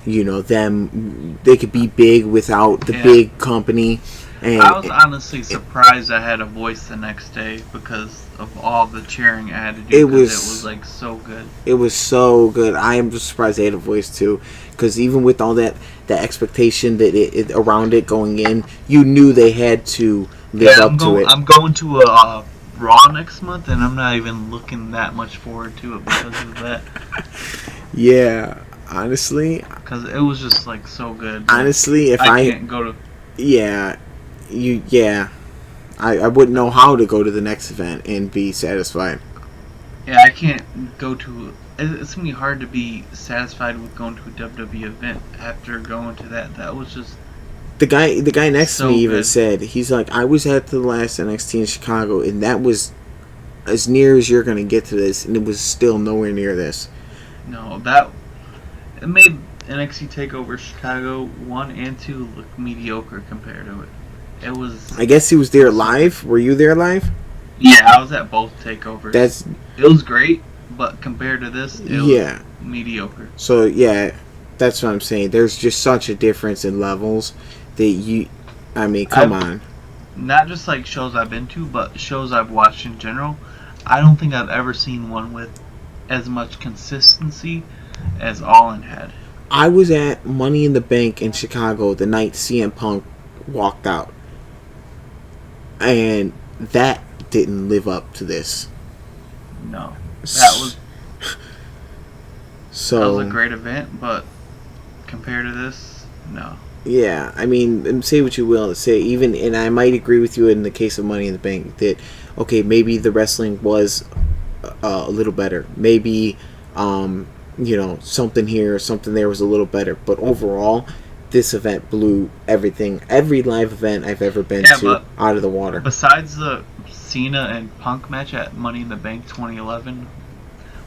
they could be big without the big company. And I was honestly surprised I had a voice the next day because of all the cheering I had to do. It was like so good. It was so good. I am just surprised they had a voice too, because even with all that expectation that it around it going in, you knew they had to live up to it. I'm going to a Raw next month, and I'm not even looking that much forward to it because of that. Yeah, honestly, because it was just like so good. Honestly, if I can't go to, I wouldn't know how to go to the next event and be satisfied. Yeah, I can't go to. It's gonna be hard to be satisfied with going to a WWE event after going to that. That was just. The guy next to me even said, he's like, I was at the last NXT in Chicago, and that was as near as you're gonna get to this, and it was still nowhere near this. No, it made NXT TakeOver Chicago 1 and 2 look mediocre compared to it. It was. I guess he was there live. Were you there live? Yeah, I was at both takeovers. It was great, but compared to this, it was mediocre. So yeah, that's what I'm saying. There's just such a difference in levels that come on. Not just like shows I've been to, but shows I've watched in general. I don't think I've ever seen one with as much consistency as All In had. I was at Money in the Bank in Chicago the night CM Punk walked out, and that didn't live up to this. No, that was so. That was a great event, but compared to this, no. Yeah, I mean, say what you will, and I might agree with you in the case of Money in the Bank that okay, maybe the wrestling was a little better, maybe something here or something there was a little better, but overall, this event blew everything, every live event I've ever been to out of the water. Besides the Cena and Punk match at Money in the Bank 2011,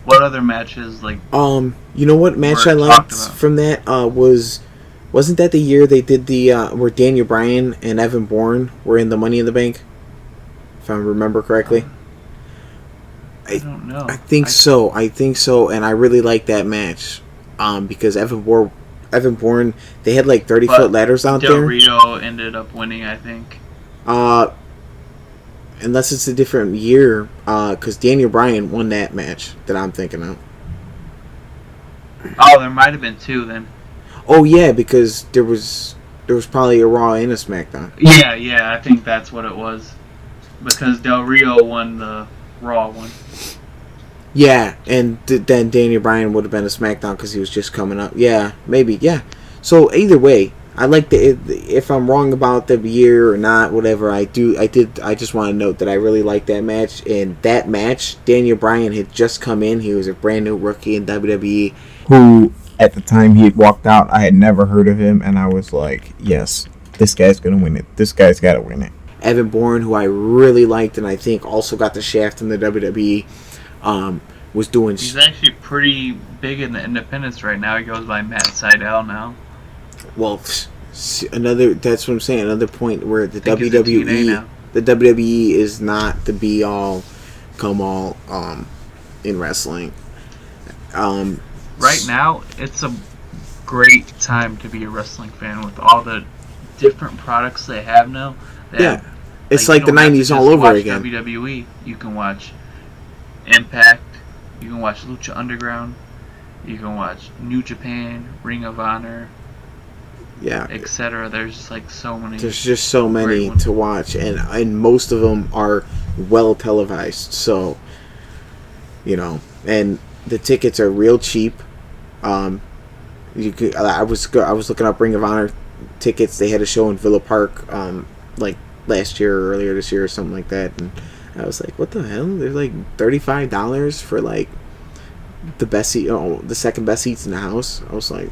what other matches you know what match I liked from that was Wasn't that the year they did the where Daniel Bryan and Evan Bourne were in the Money in the Bank? If I remember correctly. I don't know. I think so. I think so, and I really like that match. Because Evan Bourne, they had like 30-foot ladders out Del there. Rio ended up winning, I think. Unless it's a different year, because Daniel Bryan won that match that I'm thinking of. Oh, there might have been two then. Oh yeah, because there was probably a Raw and a SmackDown. Yeah, I think that's what it was. Because Del Rio won the Raw one. Yeah, and then Daniel Bryan would have been a SmackDown because he was just coming up. Yeah, maybe. Yeah. So either way, I like if I'm wrong about the year or not, whatever I just want to note that I really like that match. And that match, Daniel Bryan had just come in. He was a brand new rookie in WWE. Who at the time he had walked out, I had never heard of him, and I was like, yes, this guy's gonna win it. This guy's got to win it. Evan Bourne, who I really liked, and I think also got the shaft in the WWE. Was doing. He's actually pretty big in the independents right now. He goes by Matt Sydal now. Well, that's what I'm saying. Another point where the WWE is not the be all, come all, in wrestling. Right now, it's a great time to be a wrestling fan with all the different products they have now. It's like the 90s all over again. WWE, you can watch Impact. You can watch Lucha Underground. You can watch New Japan, Ring of Honor, etc. There's just like so many. There's just so many to watch, and most of them are well televised. So, and the tickets are real cheap. You could. I was looking up Ring of Honor tickets. They had a show in Villa Park, like last year or earlier this year or something like that, and I was like, what the hell? They're like $35 for like the best seat, the second best seats in the house. I was like,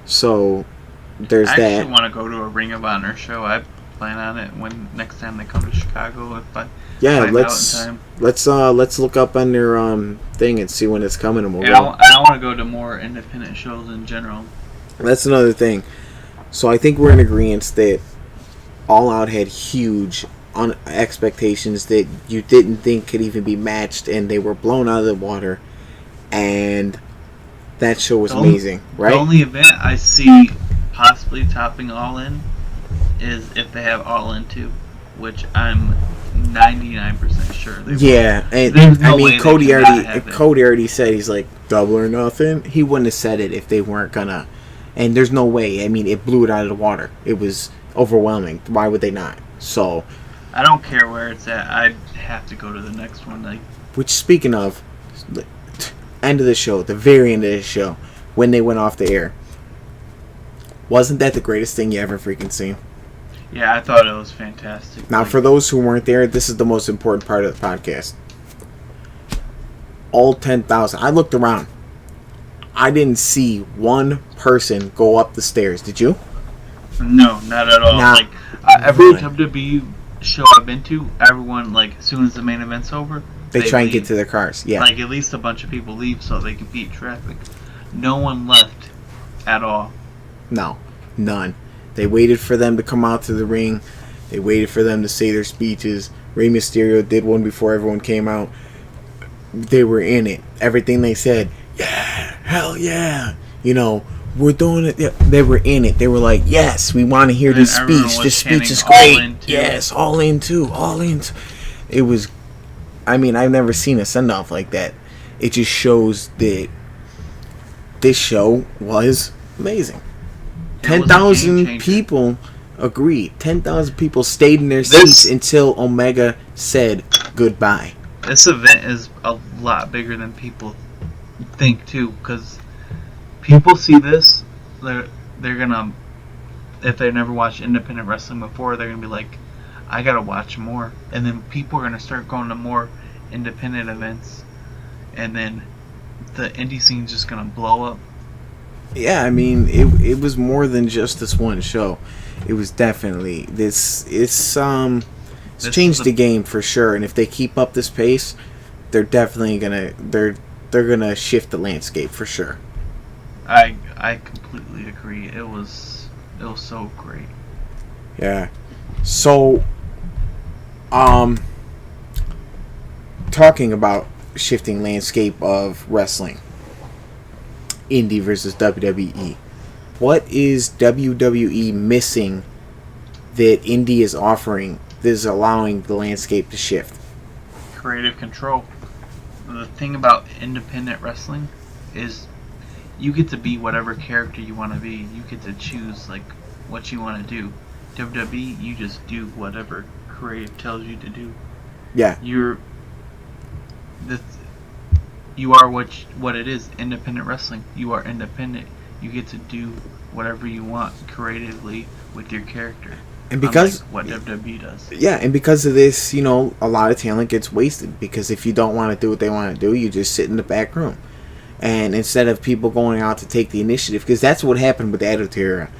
so there's that. I actually want to go to a Ring of Honor show. I plan on it when next time they come to Chicago. If I find out in time. Let's look up on their thing and see when it's coming. And I want to go to more independent shows in general. That's another thing. So I think we're in agreement that All Out had huge on expectations that you didn't think could even be matched, and they were blown out of the water, and that show was amazing, right? The only event I see possibly topping All In is if they have All In 2, which I'm 99% sure they will. Yeah, and no, I mean Cody already said he's like double or nothing. He wouldn't have said it if they weren't gonna, and there's no way. I mean, it blew it out of the water. It was overwhelming. Why would they not? So I don't care where it's at. I'd have to go to the next one. Which, speaking of, end of the show, the very end of the show, when they went off the air, wasn't that the greatest thing you ever freaking seen? Yeah, I thought it was fantastic. Now, for those who weren't there, this is the most important part of the podcast. All 10,000. I looked around. I didn't see one person go up the stairs. Did you? No, not at all. Every WWE show I've been to, everyone, as soon as the main event's over, they try and get to their cars. Yeah. At least a bunch of people leave so they can beat traffic. No one left at all. No, none. They waited for them to come out to the ring. They waited for them to say their speeches. Rey Mysterio did one before everyone came out. They were in it. Everything they said, yeah, hell yeah. We're doing it. They were in it. They were like, yes, we want to hear this speech. This speech is great. Yes, all in too. All in. It was, I've never seen a send-off like that. It just shows that this show was amazing. 10,000 people agreed. 10,000 people stayed in their seats until Omega said goodbye. This event is a lot bigger than people think, too, because people see this, they're gonna, if they never watched independent wrestling before, they're gonna be like, I gotta watch more. And then people are gonna start going to more independent events, and then the indie scene's just gonna blow up. Yeah, it was more than just this one show. It was definitely it's changed the game for sure. And if they keep up this pace, they're definitely gonna they're gonna shift the landscape for sure. I I completely agree. It was so great. Yeah. So, talking about shifting landscape of wrestling, indie versus WWE. What is WWE missing that indie is offering that is allowing the landscape to shift? Creative control. The thing about independent wrestling is you get to be whatever character you want to be. You get to choose like what you want to do. WWE, you just do whatever creative tells you to do. Yeah. You are what it is. Independent wrestling. You are independent. You get to do whatever you want creatively with your character. And because what WWE does. Yeah, and because of this, a lot of talent gets wasted, because if you don't want to do what they want to do, you just sit in the back room. And instead of people going out to take the initiative, because that's what happened with the Attitude Era.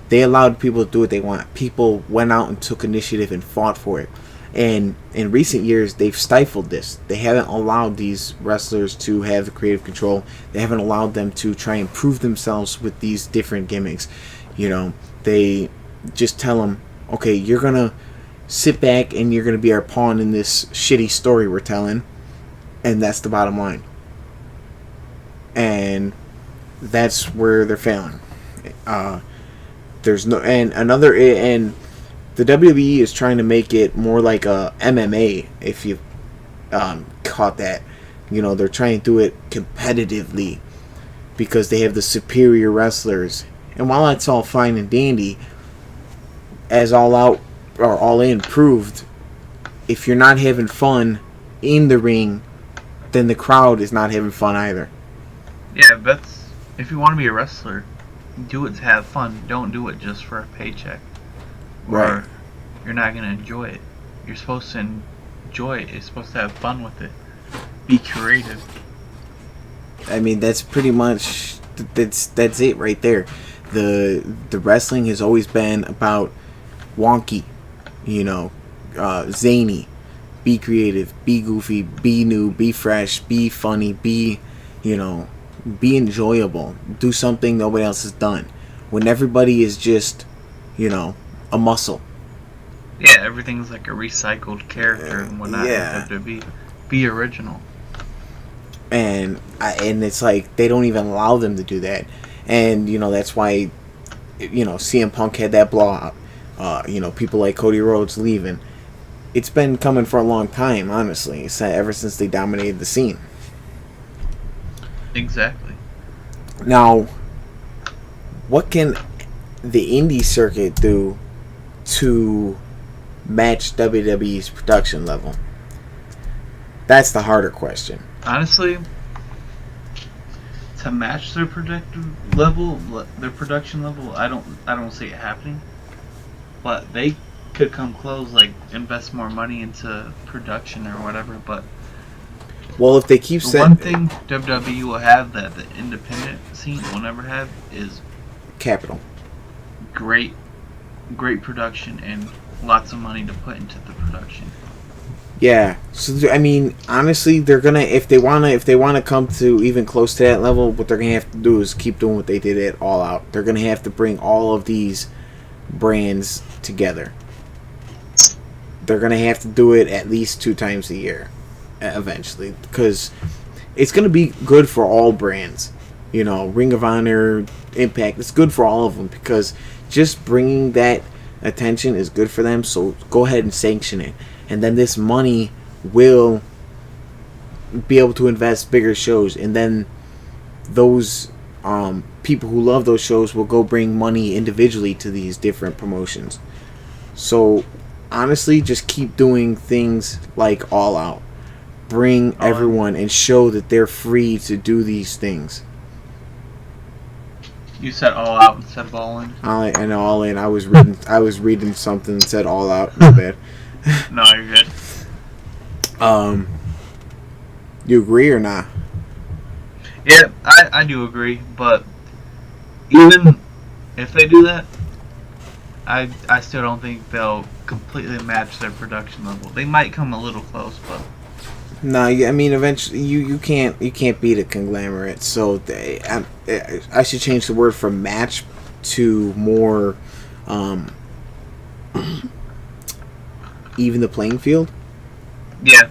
They allowed people to do what they want. People went out and took initiative and fought for it. And in recent years, they've stifled this. They haven't allowed these wrestlers to have the creative control. They haven't allowed them to try and prove themselves with these different gimmicks. They just tell them, okay, you're going to sit back and you're going to be our pawn in this shitty story we're telling. And that's the bottom line. And that's where they're failing. There's no, and the WWE is trying to make it more like a MMA, if you caught that. They're trying to do it competitively because they have the superior wrestlers. And while that's all fine and dandy, as All Out or All In proved, if you're not having fun in the ring, then the crowd is not having fun either. Yeah, if you want to be a wrestler, do it to have fun. Don't do it just for a paycheck. Right. Or you're not going to enjoy it. You're supposed to enjoy it. You're supposed to have fun with it. Be creative. I mean, that's pretty much that's it right there. The wrestling has always been about wonky, zany, be creative, be goofy, be new, be fresh, be funny, be enjoyable. Do something nobody else has done. When everybody is just, a muscle. Yeah, everything's like a recycled character and whatnot. Yeah. Be original. And it's like they don't even allow them to do that. And that's why CM Punk had that blowout. People like Cody Rhodes leaving. It's been coming for a long time, honestly. It's ever since they dominated the scene. Exactly. Now, what can the indie circuit do to match WWE's production level? That's the harder question. Honestly, to match their production level, I don't see it happening. But they could come close, like invest more money into production or whatever. But well, if they keep the one thing WWE will have that the independent scene will never have is capital. Great production and lots of money to put into the production. Yeah, so I mean, honestly, they're gonna if they wanna come to even close to that level, what they're gonna have to do is keep doing what they did at All Out. They're gonna have to bring all of these brands together. They're gonna have to do it at least 2 times a year, eventually, because it's gonna be good for all brands. Ring of Honor, Impact. It's good for all of them because just bringing that attention is good for them. So go ahead and sanction it. And then this money will be able to invest bigger shows. And then those people who love those shows will go bring money individually to these different promotions. So honestly, just keep doing things like All Out. Bring everyone and show that they're free to do these things. You said All Out instead of All In. I know All In. I was reading something that said All Out. My bad. No, you're good. You agree or not? Yeah, I do agree, but even if they do that, I still don't think they'll completely match their production level. They might come a little close, but No, I mean eventually you can't beat a conglomerate. So I should change the word from match to more um, even the playing field. Yeah,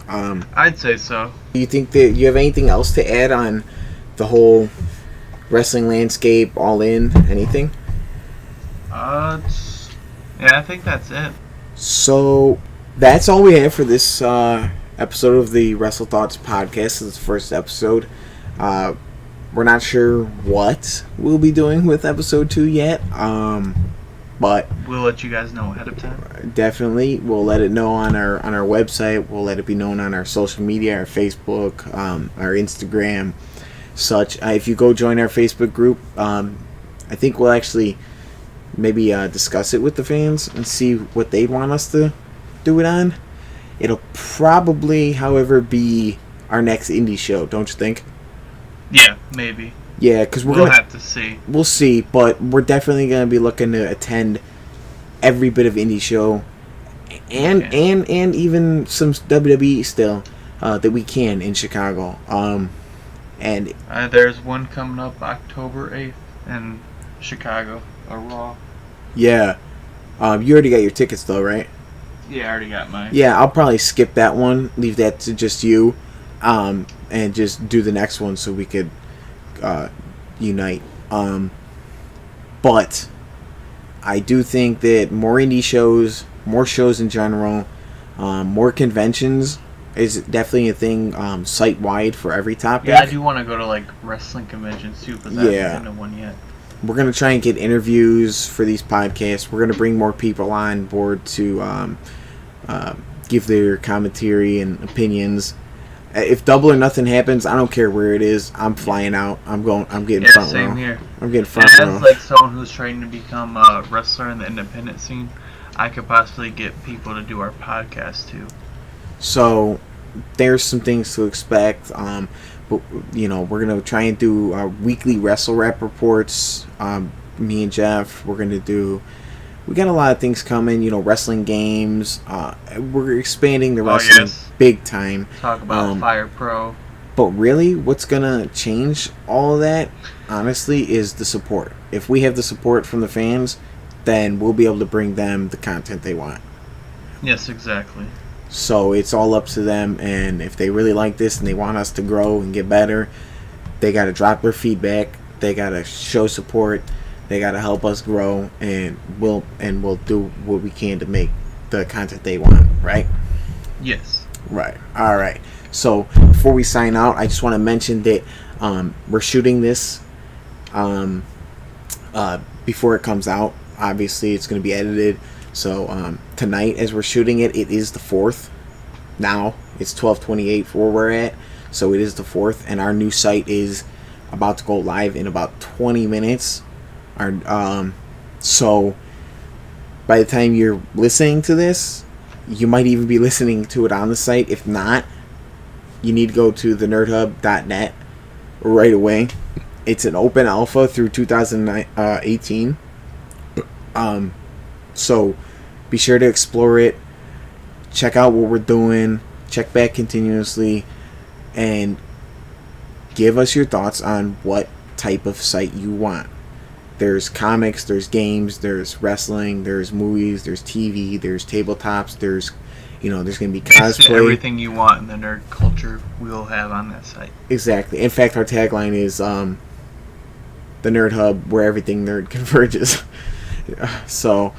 Um, I'd say so. do you think that you have anything else to add on the whole wrestling landscape? All in anything? Yeah, I think that's it. So that's all we have for this episode of the Wrestle Thoughts podcast. This is the first episode. We're not sure what we'll be doing with episode 2 yet, but We'll let you guys know ahead of time. definitely we'll let it know on our website. We'll let it be known on our social media, our Facebook, our Instagram, such. If you go join our Facebook group, I think we'll actually maybe discuss it with the fans and see what they want us to do it on. It'll probably, however, be our next indie show, don't you think? Yeah, maybe. Yeah, because We'll have to see. We'll see, but we're definitely going to be looking to attend every bit of indie show and even some WWE still that we can in Chicago. And There's one coming up October 8th in Chicago, a Raw. yeah, you already got your tickets though, right? Yeah, I already got mine. Yeah, I'll probably skip that one, leave that to just you, and just do the next one so we could unite. But I do think that more indie shows, more shows in general, more conventions is definitely a thing site-wide for every topic. Yeah, I do want to go to like wrestling conventions too, but I haven't been to one yet. We're going to try and get interviews for these podcasts. We're going to bring more people on board to give their commentary and opinions. If Double or Nothing happens, I don't care where it is. I'm flying out. I'm getting front row. Same here. I'm getting front row. As like someone who's trying to become a wrestler in the independent scene, I could possibly get people to do our podcast too. So there's some things to expect. But we're gonna try and do our weekly Wrestle Rap reports. Me and Jeff, we got a lot of things coming. Wrestling games. We're expanding the wrestling big time. Talk about Fire Pro. But really, what's gonna change all of that, honestly, is the support. If we have the support from the fans, then we'll be able to bring them the content they want. Yes, exactly. So it's all up to them, and if they really like this and they want us to grow and get better, they got to drop their feedback. They got to show support. They got to help us grow, and we'll do what we can to make the content they want. Right? Yes. Right. All right. So before we sign out, I just want to mention that we're shooting this before it comes out. Obviously, it's going to be edited. So tonight, as we're shooting it, it is the 4th. Now it's 12:28 for where we're at, so it is the 4th, and our new site is about to go live in about 20 minutes. So by the time you're listening to this, you might even be listening to it on the site. If not, you need to go to thenerdhub.net right away. It's an open alpha through 2018. So be sure to explore it, check out what we're doing, check back continuously, and give us your thoughts on what type of site you want. There's comics, there's games, there's wrestling, there's movies, there's TV, there's tabletops, there's going to be cosplay. Everything you want in the nerd culture, we'll have on that site. Exactly. In fact, our tagline is the Nerd Hub, where everything nerd converges. So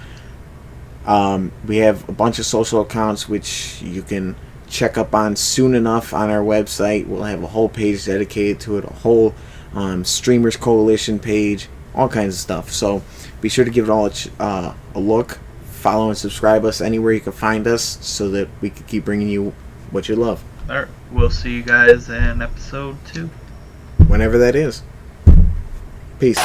we have a bunch of social accounts which you can check up on soon enough on our website. We'll have a whole page dedicated to it, a whole Streamers Coalition page, all kinds of stuff. So be sure to give it all a look. Follow and subscribe us anywhere you can find us so that we can keep bringing you what you love. All right, we'll see you guys in episode 2. Whenever that is. Peace.